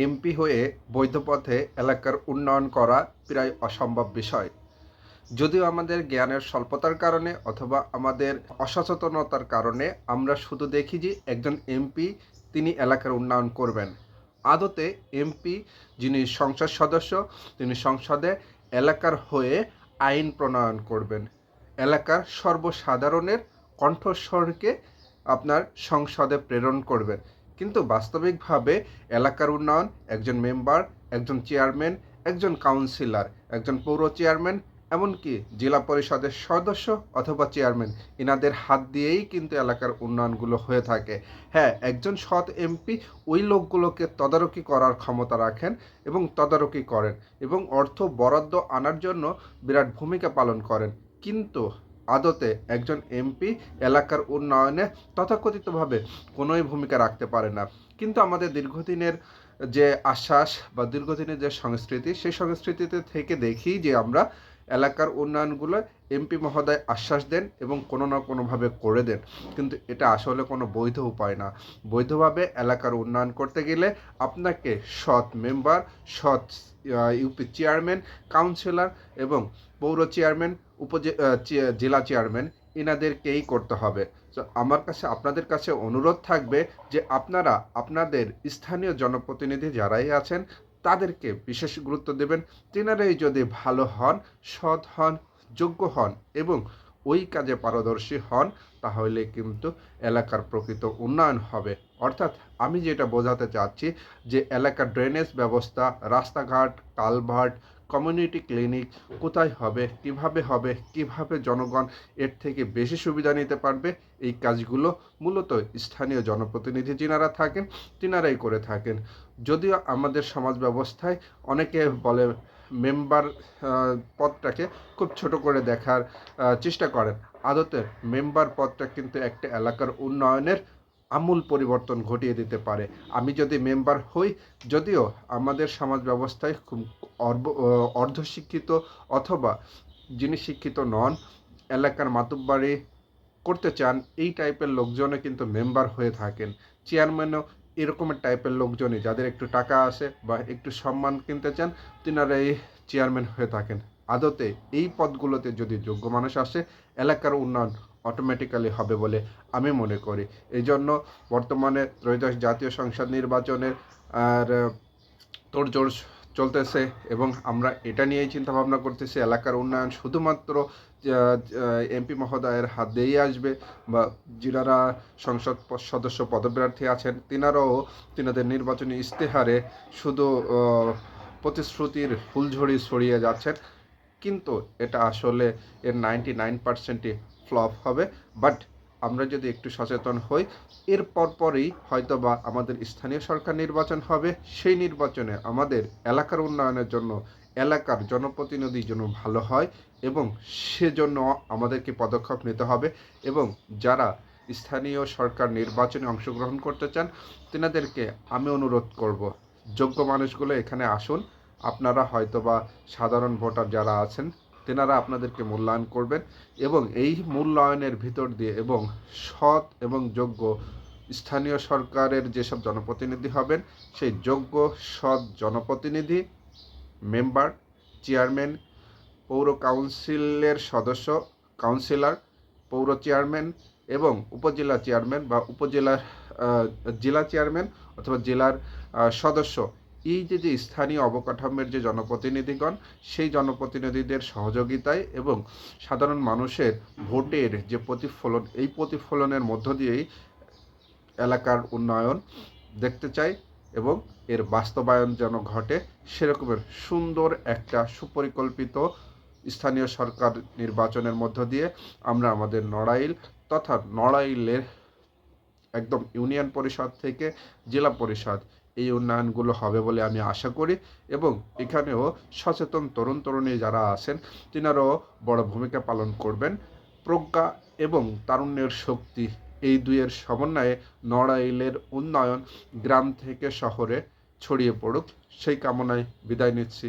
MP হয়ে বৈধ পথে এলাকার উন্নয়ন করা প্রায় অসম্ভব বিষয়। যদিও আমাদের জ্ঞানের স্বল্পতার কারণে অথবা আমাদের অসচেতনতার কারণে আমরা শুধু দেখি যে একজন এমপি তিনি এলাকার উন্নয়ন করবেন। আদতে এমপি যিনি সংসদ সদস্য তিনি সংসদে এলাকার হয়ে আইন প্রণয়ন করবেন, এলাকার সর্বসাধারণের কণ্ঠস্বরকে আপনার সংসদে প্রেরণ করবেন। কিন্তু বাস্তবিকভাবে এলাকার উন্নয়ন একজন মেম্বার, একজন চেয়ারম্যান, একজন কাউন্সিলর, একজন পৌর চেয়ারম্যান, এমনকি জেলা পরিষদের সদস্য অথবা চেয়ারম্যান এনাদের হাত দিয়েই কিন্তু এলাকার উন্নয়নগুলো হয়ে থাকে। হ্যাঁ, একজন সৎ এমপি ওই লোকগুলোকে তদারকি করার ক্ষমতা রাখেন এবং তদারকি করেন এবং অর্থ বরাদ্দ আনার জন্য বিরাট ভূমিকা পালন করেন। কিন্তু আদতে একজন এমপি এলাকার উন্নয়নে তথাকথিতভাবে কোনোই ভূমিকা রাখতে পারে না। কিন্তু আমাদের দীর্ঘদিনের যে আশ্বাস বা দীর্ঘদিনের যে সংস্কৃতি, সেই সংস্কৃতিতে থেকে দেখি যে আমরা এলাকার উন্নয়নগুলো এমপি মহোদয় আশ্বাস দেন এবং কোনো না কোনোভাবে করে দেন, কিন্তু এটা আসলে কোনো বৈধ উপায় না। বৈধভাবে এলাকার উন্নয়ন করতে গেলে আপনাকে সৎ মেম্বার, সৎ ইউপি চেয়ারম্যান, কাউন্সিলর এবং পৌর চেয়ারম্যান, জেলা চেয়ারম্যান এনাদেরকেই করতে হবে। তো আমার কাছে আপনাদের কাছে অনুরোধ থাকবে যে আপনারা আপনাদের স্থানীয় জনপ্রতিনিধি যারাই আছেন তাদেরকে বিশেষ গুরুত্ব দেবেন। তেনারাই যদি ভালো হন, সৎ হন, যোগ্য হন এবং ওই কাজে পারদর্শী হন, তাহলে কিন্তু এলাকার প্রকৃত উন্নয়ন হবে। অর্থাৎ আমি যেটা বোঝাতে চাচ্ছি যে এলাকার ড্রেনেজ ব্যবস্থা, রাস্তাঘাট, কালভার্ট, কমিউনিটি ক্লিনিক কোথায় হবে, কিভাবে জনগণ এর থেকে বেশি সুবিধা নিতে পারবে, এই কাজগুলো মূলত স্থানীয় জনপ্রতিনিধি যিনারা থাকেন তিনারাই করে থাকেন। যদিও আমাদের সমাজ ব্যবস্থায় অনেকে বলে মেম্বার পদটাকে খুব ছোট করে দেখার চেষ্টা করেন। আদতে মেম্বার পদটা কিন্তু একটা এলাকার উন্নয়নের আমূল পরিবর্তন ঘটিয়ে দিতে পারে। আমি যদি মেম্বার হই, যদিও আমাদের সমাজ ব্যবস্থায় খুব অর্ধশিক্ষিত অথবা যিনি শিক্ষিত নন, এলাকার মাতুব্বাড়ি করতে চান এই টাইপের লোকজনও কিন্তু মেম্বার হয়ে থাকেন। চেয়ারম্যানও এরকমের টাইপের লোকজনই, যাদের একটু টাকা আছে বা একটু সম্মান কিনতে চান, তিনারা এই চেয়ারম্যান হয়ে থাকেন। আদতে এই পদগুলোতে যদি যোগ্য মানুষ আসে, এলাকার উন্নয়ন অটোমেটিক্যালি হবে বলে আমি মনে করি। এই জন্য বর্তমানে ত্রয়োদশ জাতীয় সংসদ নির্বাচনের আর তোড়জোড় চলতেছে এবং আমরা এটা নিয়েই চিন্তাভাবনা করতেছি এলাকার উন্নয়ন শুধুমাত্র এমপি মহোদয়ের হাত দিয়েই আসবে, বা যিনারা সংসদ সদস্য পদপ্রার্থী আছেন তিনারাও তিনাদের নির্বাচনী ইশতেহারে শুধু প্রতিশ্রুতির ফুলঝড়ি ছড়িয়ে যাচ্ছেন, কিন্তু এটা আসলে এর 99%ই ফ্লপ হবে। বাট আমরা যদি একটু সচেতন হই, এর পরপরই হয়তোবা আমাদের স্থানীয় সরকার নির্বাচন হবে। সেই নির্বাচনে আমাদের এলাকার উন্নয়নের জন্য এলাকার জনপ্রতিনিধি যেন ভালো হয় এবং সেজন্য আমাদেরকে পদক্ষেপ নিতে হবে। এবং যারা স্থানীয় সরকার নির্বাচনে অংশগ্রহণ করতে চান তেনাদেরকে আমি অনুরোধ করব, যোগ্য মানুষগুলো এখানে আসুন। আপনারা হয়তোবা সাধারণ ভোটার যারা আছেন তেনারা আপনাদেরকে মূল্যায়ন করবেন এবং এই মূল্যায়নের ভিতর দিয়ে এবং সৎ এবং যোগ্য স্থানীয় সরকারের যেসব জনপ্রতিনিধি হবেন, সেই যোগ্য সৎ জনপ্রতিনিধি, মেম্বার, চেয়ারম্যান, পৌর কাউন্সিলের সদস্য, কাউন্সিলর, পৌর চেয়ারম্যান এবং উপজেলা চেয়ারম্যান বা উপজেলার জেলা চেয়ারম্যান অথবা জেলার সদস্য, এই যে স্থানীয় অবকাঠামোর যে জনপ্রতিনিধিগণ, সেই জনপ্রতিনিধিদের সহযোগিতায় এবং সাধারণ মানুষের ভোটের যে প্রতিফলন, এই প্রতিফলনের মধ্য দিয়েই এলাকার উন্নয়ন দেখতে চাই এবং এর বাস্তবায়ন যেন ঘটে, সেরকমের সুন্দর একটা সুপরিকল্পিত স্থানীয় সরকার নির্বাচনের মধ্য দিয়ে আমরা আমাদের নড়াইল তথা নড়াইলের একদম ইউনিয়ন পরিষদ থেকে জেলা পরিষদ এই উন্নয়নগুলো হবে বলে আমি আশা করি। এবং এখানেও সচেতন তরুণ তরুণী যারা আছেন তিনারাও বড় ভূমিকা পালন করবেন। প্রজ্ঞা এবং তারুণ্যের শক্তি এই দুইয়ের সমন্বয়ে নড়াইলের উন্নয়ন গ্রাম থেকে শহরে ছড়িয়ে পড়ুক, সেই কামনায় বিদায় নিচ্ছি।